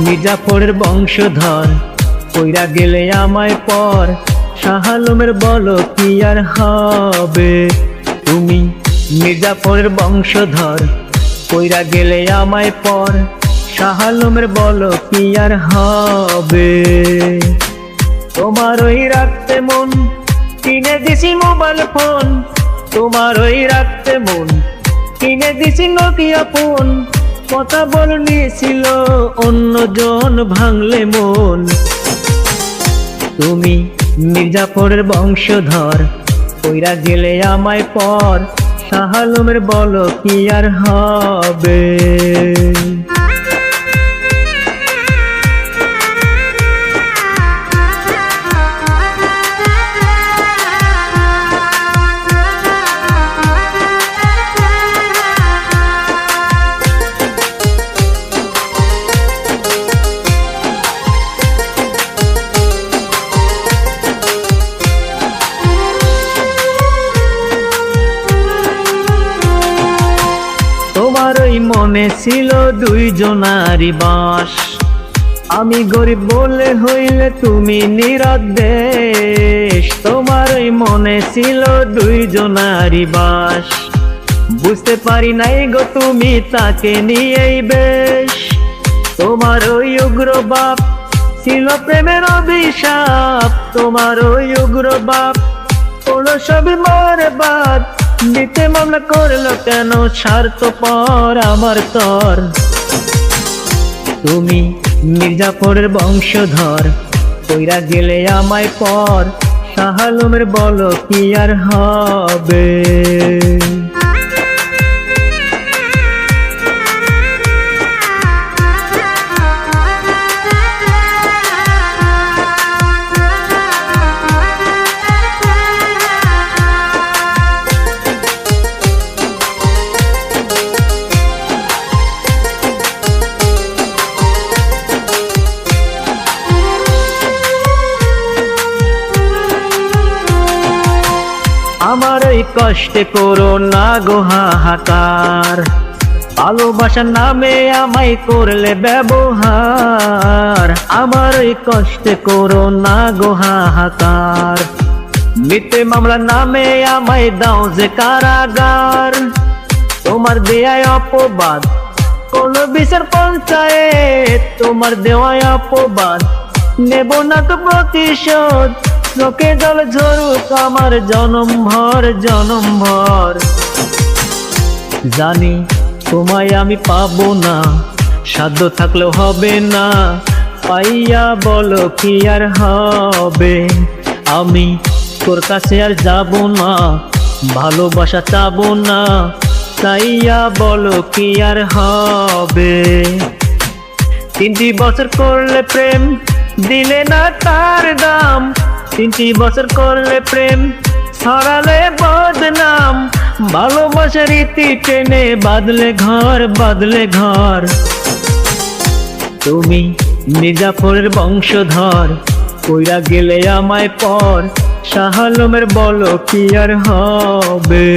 মির্জাফরের বংশধর, কইরা গেলে আমায় পর, শাহ আলমের বলো কি আর হবে। তুমি মির্জাফরের বংশধর, কইরা গেলে আমায় পর, শাহ আলমের বলো কি আর হবে। তোমার ওই রাখতে মন, কিনে দিছি মোবাইল ফোন, তোমার ওই রাখতে মন, কিনে দিছি নোকিয়া ফোন। কথা বল নিয়েছিল অন্যজন, ভাঙলে মন। তুমি মির্জাফরের বংশধর, কইরা গেলে আমায় পর, শাহ আলমের বলো কি আর হবে। তোমার ওই মনে ছিল দুইজনারই বাস, আমি গরিব বলে হইলে তুমি নিরদ্দেশ। তোমার ওই মনে ছিল দুইজনারই বাস, বুঝতে পারি নাই গো তুমি তাকে নিয়েই বেশ। তোমার ওই উগ্র বাপ ছিল প্রেমের অভিশাপ, তোমার ওই উগ্র বাপ করলো সবই বরবাদ। দিতে মামলা করলো কেন স্বার্থপর আমার তর। তুমি মির্জাফরের বংশধর, কইরা গেলে আমায় পর, শাহ আলমের বলো কি আর হবে। আমার এই কষ্টে করো না গো হাহাকার, ভালোবাসার নামে আমায় করলে ব্যবহার। আমার এই কষ্টে করো না গো হাহাকার, মিথ্যে মামলার নামে আমায় দাও যে কারাগার। তোমার দেয়ায় অপবাদ করলো বিচার পঞ্চায়েত, তোমার দেওয়ায় অপবাদ নেব না তো প্রতিশোধ। চোখে জল ঝরুক আমার জনম ভর, জানি তোমায় আমি পাবো না, সাধ্য থাকলেও হবে না। পাইয়া বলো কি আর হবে, আমি তোর কাছে আর যাব না, ভালোবাসা চাবো না। চাইয়া বলো কি আর হবে। 3 বছর করলে প্রেম, দিলে না তার দাম। 3 বছর করলে প্রেম, ছড়ালে বদনাম। ভালোবাসার রীতি টেনে বাদলে ঘর। তুমি মির্জাফরের বংশধর, কইরা গেলে আমায় পর, শাহ আলমের বলো কি আর হবে।